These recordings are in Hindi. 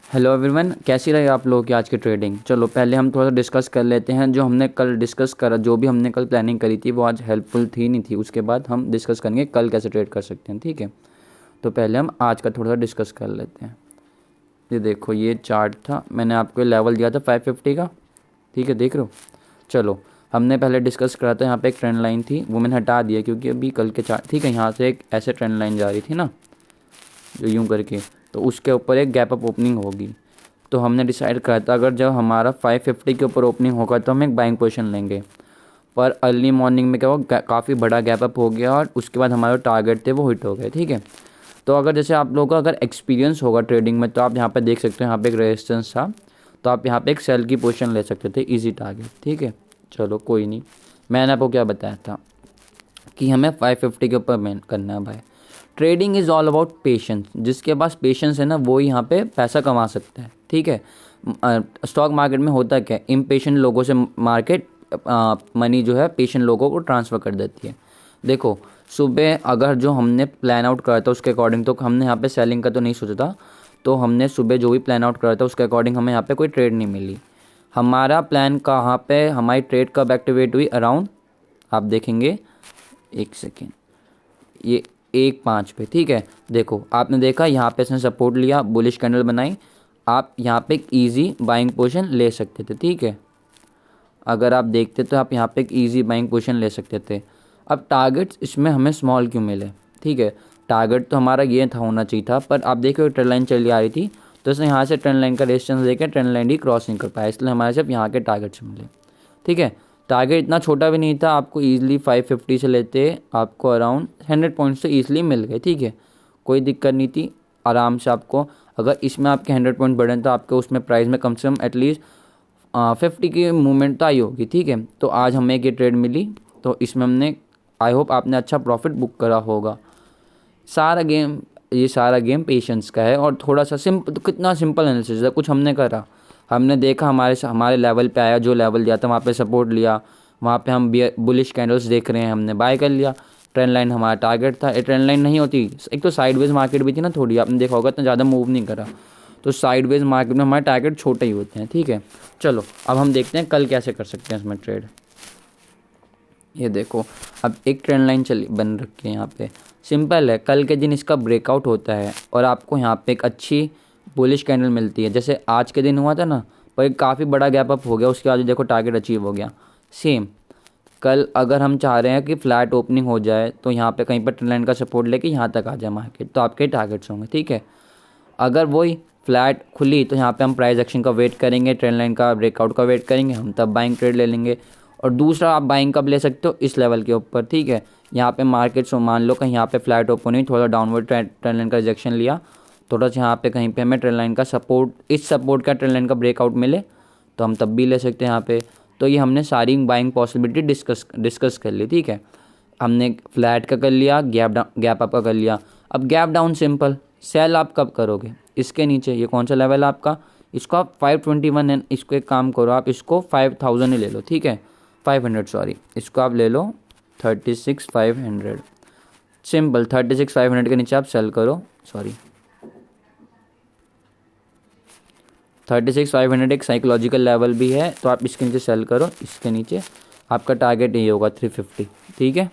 हेलो एवरीवन, कैसी रही आप लोगों की आज की ट्रेडिंग। चलो पहले हम थोड़ा सा डिस्कस कर लेते हैं। जो हमने कल डिस्कस करा, जो भी हमने कल प्लानिंग करी थी वो आज हेल्पफुल थी नहीं थी। उसके बाद हम डिस्कस करेंगे कल कैसे ट्रेड कर सकते हैं, ठीक है। तो पहले हम आज का थोड़ा सा डिस्कस कर लेते हैं। ये देखो, ये चार्ट था, मैंने आपको लेवल दिया था 550 का, ठीक है, देख रहे हो। चलो हमने पहले डिस्कस करा था, यहाँ पे एक ट्रेंड लाइन थी, वो मैंने हटा दिया क्योंकि अभी कल के चार्ट, ठीक है, यहाँ से एक ऐसे ट्रेंड लाइन जा रही थी ना, जो यूँ करके, तो उसके ऊपर एक गैप अप ओपनिंग होगी। तो हमने डिसाइड करा था अगर जब हमारा 550 के ऊपर ओपनिंग होगा तो हम एक बाइंग पोजीशन लेंगे। पर अर्ली मॉर्निंग में क्या हुआ, काफ़ी बड़ा गैप अप हो गया और उसके बाद हमारे टारगेट थे वो हिट हो गए, ठीक है। तो अगर जैसे आप लोगों का अगर एक्सपीरियंस होगा ट्रेडिंग में, तो आप यहाँ पे देख सकते हो, यहाँ पे एक रेजिस्टेंस था, तो आप यहाँ पे एक सेल की पोजीशन ले सकते थे, इजी टारगेट, ठीक है। चलो कोई नहीं, मैंने आपको क्या बताया था कि हमें 550 के ऊपर मेन करना है भाई। Trading is all about patience. जिसके पास पेशेंस है ना, वो यहाँ पे पैसा कमा सकता है, ठीक है। स्टॉक मार्केट में होता क्या है, इम्पेशेंट लोगों से मार्केट मनी जो है पेशेंट लोगों को ट्रांसफ़र कर देती है। देखो सुबह अगर जो हमने प्लान आउट करा था उसके अकॉर्डिंग, तो हमने यहाँ पे सेलिंग का तो नहीं सोचा था, तो हमने सुबह जो भी प्लान आउट करा था उसके अकॉर्डिंग हमें यहाँ पे कोई ट्रेड नहीं मिली। हमारा प्लान कहाँ पे, हमारी ट्रेड कब एक्टिवेट हुई, अराउंड आप देखेंगे, एक सेकेंड, ये 1.5 पे, ठीक है। देखो आपने देखा यहाँ पे इसने सपोर्ट लिया, बुलिश कैंडल बनाई, आप यहाँ पे एक ईजी बाइंग पोजीशन ले सकते थे, ठीक है। अगर आप देखते तो आप यहाँ पे एक ईजी बाइंग पोजीशन ले सकते थे। अब टारगेट्स इसमें हमें स्मॉल क्यों मिले, ठीक है। टारगेट तो हमारा ये था, होना चाहिए था, पर आप देखो ट्रेंड लाइन चली आ रही थी, तो इसने यहाँ से ट्रेंड लाइन का रेजिस्टेंस लेकर ट्रेंड लाइन ही क्रॉस नहीं कर पाया, इसलिए हमारे सिर्फ यहाँ के टारगेट्स मिले, ठीक है। टारगेट इतना छोटा भी नहीं था, आपको ईजिली 550 से लेते आपको अराउंड 100 पॉइंट्स तो ईजिली मिल गए, ठीक है। कोई दिक्कत नहीं थी, आराम से आपको, अगर इसमें आपके 100 पॉइंट बढ़े तो आपके उसमें प्राइस में कम से कम एटलीस्ट 50 की मूवमेंट तो आई होगी, ठीक है। तो आज हमें एक ये ट्रेड मिली, तो इसमें हमने, आई होप आपने अच्छा प्रॉफिट बुक करा होगा। ये सारा गेम पेशेंस का है और थोड़ा सा सिंपल, तो कितना सिंपल एनालिसिस है, कुछ हमने करा, हमने देखा हमारे लेवल पे आया, जो लेवल दिया था वहाँ पे सपोर्ट लिया, वहाँ पे हम बुलिश कैंडल्स देख रहे हैं, हमने बाय कर लिया। ट्रेंड लाइन हमारा टारगेट था, ये ट्रेंड लाइन नहीं होती, एक तो साइडवेज मार्केट भी थी ना थोड़ी, आपने देखा होगा, इतना ज़्यादा मूव नहीं करा, तो साइडवेज मार्केट में हमारे टारगेट छोटे ही होते हैं, ठीक है। चलो अब हम देखते हैं कल कैसे कर सकते हैं इसमें ट्रेड। ये देखो, अब एक ट्रेंड लाइन चली बन रखी है, यहाँ पे सिंपल है, कल के दिन इसका ब्रेकआउट होता है और आपको यहाँ पे एक अच्छी बुलिश कैंडल मिलती है, जैसे आज के दिन हुआ था ना, पर एक काफ़ी बड़ा गैप अप हो गया, उसके बाद देखो टारगेट अचीव हो गया। सेम कल अगर हम चाह रहे हैं कि फ्लैट ओपनिंग हो जाए, तो यहाँ पे कहीं पर ट्रेंड लाइन का सपोर्ट लेके यहाँ तक आ जाए मार्केट, तो आपके टारगेट्स होंगे, ठीक है। अगर वही फ्लैट खुली तो यहाँ पे हम प्राइस एक्शन का वेट करेंगे, ट्रेंड लाइन का ब्रेकआउट का वेट करेंगे, हम तब बाइंग ट्रेड ले लेंगे। और दूसरा, आप बाइंग कब ले सकते हो, इस लेवल के ऊपर, ठीक है। यहाँ पे मार्केट मान लो कहीं यहाँ पे फ्लैट ओपन हुई, थोड़ा डाउनवर्ड ट्रेंड लाइन का रिजेक्शन लिया, थोड़ा सा यहाँ पे कहीं पे हमें ट्रेंड लाइन का सपोर्ट, इस सपोर्ट का ट्रेंड लाइन का ब्रेकआउट मिले, तो हम तब भी ले सकते हैं यहाँ पे। तो ये हमने सारी बाइंग पॉसिबिलिटी डिस्कस कर ली, ठीक है। हमने फ्लैट का कर लिया, गैप अप का कर लिया। अब गैप डाउन सिंपल, सेल आप कब करोगे, इसके नीचे, ये कौन सा लेवल है आपका, इसको आप 521 है, इसको एक काम करो, आप इसको 5000 ही ले लो, ठीक है, 500 सॉरी, इसको आप ले लो 36,500, सिंपल 36,500 के नीचे आप सेल करो, सॉरी 36,500 एक साइकोलॉजिकल लेवल भी है, तो आप इसके नीचे सेल करो, इसके नीचे आपका टारगेट यही होगा 350, ठीक है,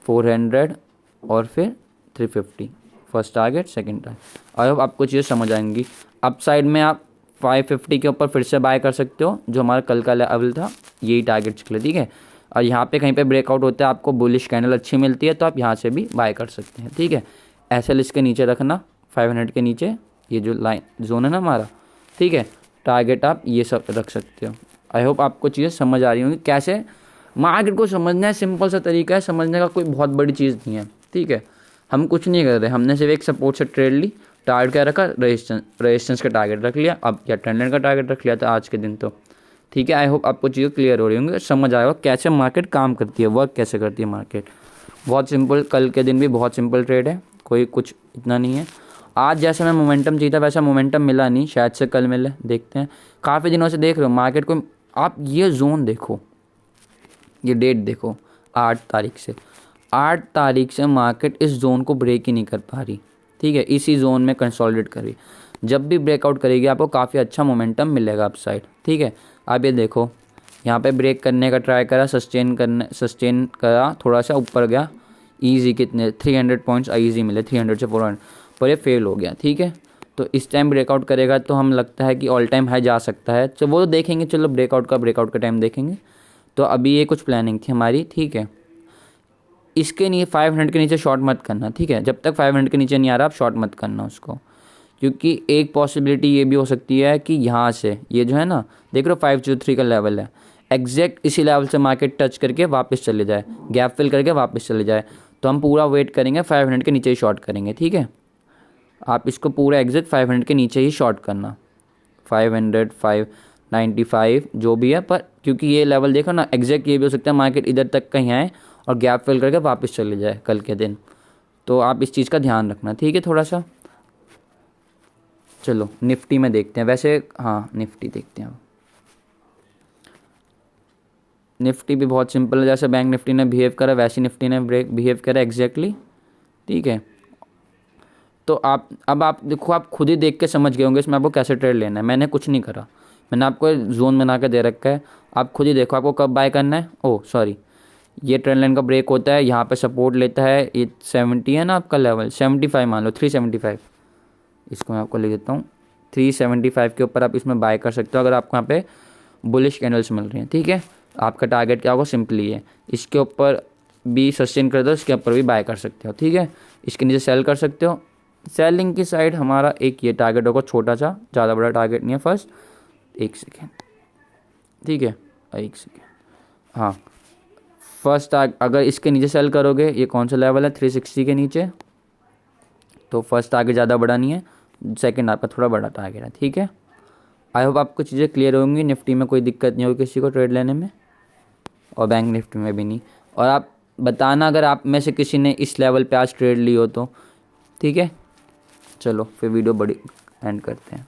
400 और फिर 350, फर्स्ट टारगेट, सेकंड टारगेट। और अब आपको चीज़ें समझ आएंगी। अप साइड में आप 550 के ऊपर फिर से बाय कर सकते हो, जो हमारा कल का लेवल था, यही टारगेट्स के लिए, ठीक है। और यहाँ पे कहीं पे ब्रेकआउट होता है, आपको बुलिश कैंडल अच्छी मिलती है, तो आप यहाँ से भी बाय कर सकते हैं, ठीक है। एसएल इसके नीचे रखना, 500 के नीचे, ये जो लाइन जोन है ना हमारा, ठीक है। टारगेट आप ये सब रख सकते हो। आई होप आपको चीज़ें समझ आ रही होंगी, कैसे मार्केट को समझना है, सिंपल सा तरीका है समझने का, कोई बहुत बड़ी चीज़ नहीं है, ठीक है। हम कुछ नहीं कर रहे, हमने सिर्फ एक सपोर्ट से ट्रेड ली, टारगेट क्या रखा, रेजिस्टेंस का टारगेट रख लिया, अब क्या ट्रेंड लाइन का टारगेट रख लिया था आज के दिन, तो ठीक है। आई होप आपको चीज़ें क्लियर हो रही होंगी, समझ आएगा कैसे मार्केट काम करती है, वर्क कैसे करती है मार्केट। बहुत सिंपल, कल के दिन भी बहुत सिंपल ट्रेड है, कोई कुछ इतना नहीं है। आज जैसे मैं मोमेंटम चाहिए था वैसा मोमेंटम मिला नहीं, शायद से कल मिले, देखते हैं। काफ़ी दिनों से देख रहे हो मार्केट को, आप ये जोन देखो, ये डेट देखो, 8 तारीख से, 8 तारीख से मार्केट इस जोन को ब्रेक ही नहीं कर पा रही, ठीक है, इसी जोन में कंसोलिडेट कर रही। जब भी ब्रेकआउट करेगी आपको काफ़ी अच्छा मोमेंटम मिलेगा अप साइड, ठीक है। आप ये देखो यहाँ पे ब्रेक करने का ट्राई करा, सस्टेन करा, थोड़ा सा ऊपर गया, ईजी कितने 300 पॉइंट्स ईजी मिले, 300 से 400, पर ये फेल हो गया, ठीक है। तो इस टाइम ब्रेकआउट करेगा तो हम लगता है कि ऑल टाइम हाई जा सकता है, तो वो तो देखेंगे, चलो ब्रेकआउट का टाइम देखेंगे। तो अभी ये कुछ प्लानिंग थी हमारी, ठीक है। इसके लिए 500 के नीचे शॉर्ट मत करना, ठीक है। जब तक 500 के नीचे नहीं आ रहा आप शॉर्ट मत करना उसको, क्योंकि एक पॉसिबिलिटी ये भी हो सकती है कि यहाँ से ये जो है ना, देख रहे हो 503 का लेवल है, एग्जैक्ट इसी लेवल से मार्केट टच करके वापस चले जाए, गैप फिल करके वापस चले जाए। तो हम पूरा वेट करेंगे, 500 के नीचे ही शॉर्ट करेंगे, ठीक है। आप इसको पूरा एग्जैक्ट 500 के नीचे ही शॉर्ट करना, 500, 595 जो भी है, पर क्योंकि ये लेवल देखो ना, एग्जैक्ट ये भी हो सकता है मार्केट इधर तक कहीं आए और गैप फिल करके वापस चले जाए कल के दिन। तो आप इस चीज़ का ध्यान रखना, ठीक है थोड़ा सा। चलो निफ्टी में देखते हैं, वैसे हाँ निफ्टी देखते हैं। निफ्टी भी बहुत सिंपल है, जैसे बैंक निफ्टी ने बिहेव करा वैसे निफ्टी ने बिहेव करा एग्जैक्टली, ठीक है। तो अब आप देखो, आप खुद ही देख के समझ गए होंगे इसमें आपको कैसे ट्रेड लेना है। मैंने कुछ नहीं करा, मैंने आपको जोन बना के दे रखा है, आप खुद ही देखो आपको कब बाय करना है। ओह सॉरी, ये ट्रेंड लाइन का ब्रेक होता है, यहाँ पे सपोर्ट लेता है, ये 70 है ना आपका लेवल, 75 मान लो, 375, इसको मैं आपको लिख देता हूँ, 375 के ऊपर आप इसमें बाय कर सकते हो अगर आपको यहाँ पे बुलिश कैंडल्स मिल रही हैं, ठीक है। आपका टारगेट क्या होगा, सिंपली है इसके ऊपर भी सस्टेन कर दो, इसके ऊपर भी बाय कर सकते हो, ठीक है। इसके नीचे सेल कर सकते हो। सेलिंग की साइड हमारा एक ये टारगेट होगा छोटा सा, ज़्यादा बड़ा टारगेट नहीं है। फर्स्ट एक सेकेंड, ठीक है, एक सेकेंड, हाँ फर्स्ट अगर इसके नीचे सेल करोगे, ये कौन सा लेवल है 360 के नीचे, तो फर्स्ट टारगेट ज़्यादा बड़ा नहीं है, सेकंड आपका थोड़ा बड़ा टारगेट है, ठीक है। आई होप आपको चीज़ें क्लियर होंगी, निफ्टी में कोई दिक्कत नहीं होगी किसी को ट्रेड लेने में, और बैंक निफ्टी में भी नहीं। और आप बताना अगर आप में से किसी ने इस लेवल पे आज ट्रेड ली हो तो, ठीक है। चलो फिर वीडियो बड़ी एंड करते हैं।